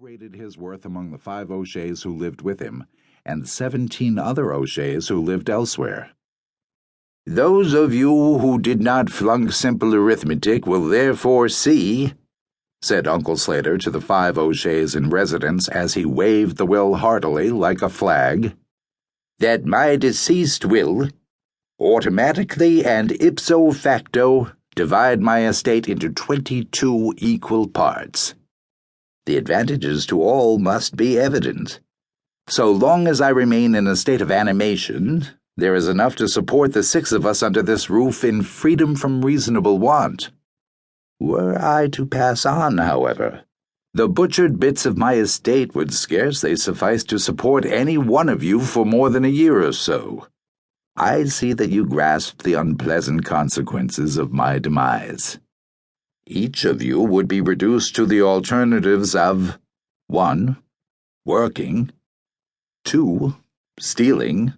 rated his worth among the 5 O'Sheas who lived with him, and 17 other O'Sheas who lived elsewhere. "Those of you who did not flunk simple arithmetic will therefore see," said Uncle Slater to the 5 O'Sheas in residence as he waved the will heartily like a flag, "that my deceased will, automatically and ipso facto, divide my estate into 22 equal parts. The advantages to all must be evident. So long as I remain in a state of animation, there is enough to support the 6 of us under this roof in freedom from reasonable want. Were I to pass on, however, the butchered bits of my estate would scarcely suffice to support any one of you for more than a year or so. I see that you grasp the unpleasant consequences of my demise. Each of you would be reduced to the alternatives of 1. Working, 2. Stealing,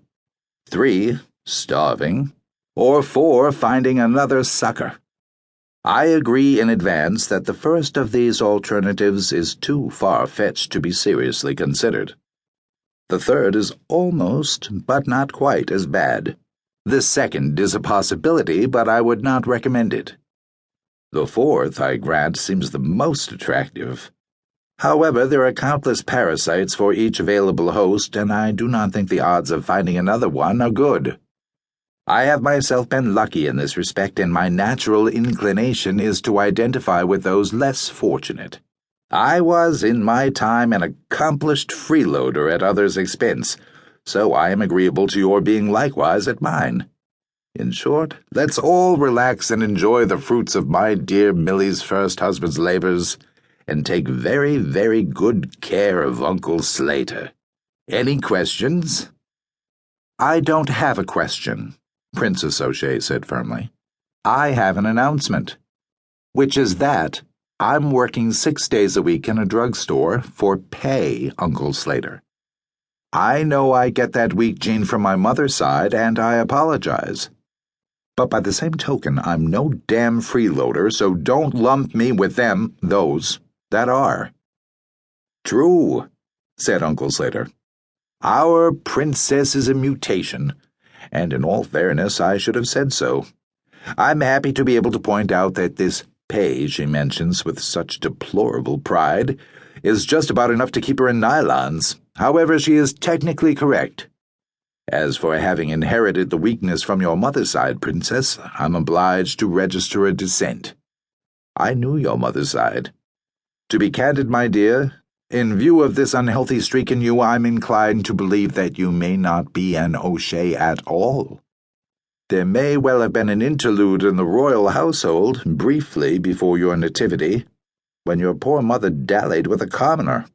3. Starving, or 4. Finding another sucker. I agree in advance that the first of these alternatives is too far-fetched to be seriously considered. The third is almost, but not quite, as bad. The second is a possibility, but I would not recommend it. The fourth, I grant, seems the most attractive. However, there are countless parasites for each available host, and I do not think the odds of finding another one are good. I have myself been lucky in this respect, and my natural inclination is to identify with those less fortunate. I was, in my time, an accomplished freeloader at others' expense, so I am agreeable to your being likewise at mine. In short, let's all relax and enjoy the fruits of my dear Millie's first husband's labors, and take very, very good care of Uncle Slater. Any questions?" "I don't have a question," Princess O'Shea said firmly. "I have an announcement, which is that I'm working 6 days a week in a drugstore for pay, Uncle Slater. I know I get that weak gene from my mother's side, and I apologize. But by the same token, I'm no damn freeloader, so don't lump me with those that are." "True," said Uncle Slater. "Our princess is a mutation, and in all fairness, I should have said so. I'm happy to be able to point out that this pay she mentions with such deplorable pride is just about enough to keep her in nylons. However, she is technically correct. As for having inherited the weakness from your mother's side, Princess, I'm obliged to register a dissent. I knew your mother's side. To be candid, my dear, in view of this unhealthy streak in you, I'm inclined to believe that you may not be an O'Shea at all. There may well have been an interlude in the royal household, briefly before your nativity, when your poor mother dallied with a commoner."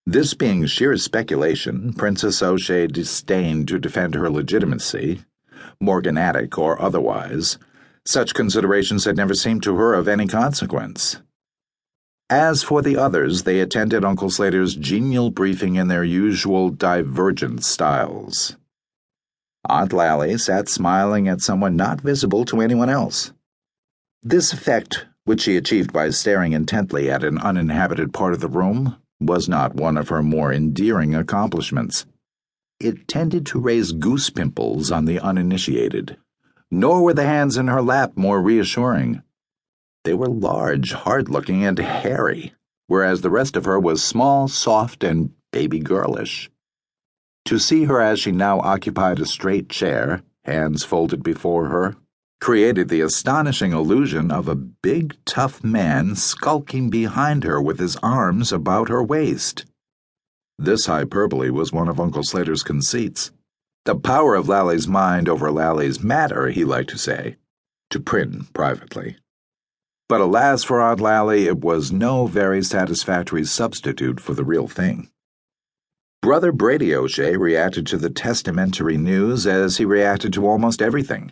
This being sheer speculation, Princess O'Shea disdained to defend her legitimacy, morganatic or otherwise. Such considerations had never seemed to her of any consequence. As for the others, they attended Uncle Slater's genial briefing in their usual divergent styles. Aunt Lally sat smiling at someone not visible to anyone else. This effect, which she achieved by staring intently at an uninhabited part of the room, was not one of her more endearing accomplishments. It tended to raise goose pimples on the uninitiated. Nor were the hands in her lap more reassuring. They were large, hard-looking, and hairy, whereas the rest of her was small, soft, and baby-girlish. To see her as she now occupied a straight chair, hands folded before her, created the astonishing illusion of a big, tough man skulking behind her with his arms about her waist. This hyperbole was one of Uncle Slater's conceits. The power of Lally's mind over Lally's matter, he liked to say, to Prynne privately. But alas for Aunt Lally, it was no very satisfactory substitute for the real thing. Brother Brady O'Shea reacted to the testamentary news as he reacted to almost everything.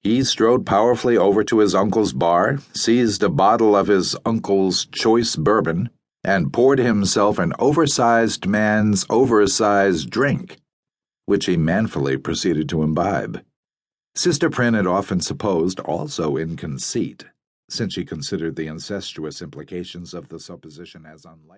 He strode powerfully over to his uncle's bar, seized a bottle of his uncle's choice bourbon, and poured himself an oversized man's oversized drink, which he manfully proceeded to imbibe. Sister Prynne had often supposed, also in conceit, since she considered the incestuous implications of the supposition as unlikely.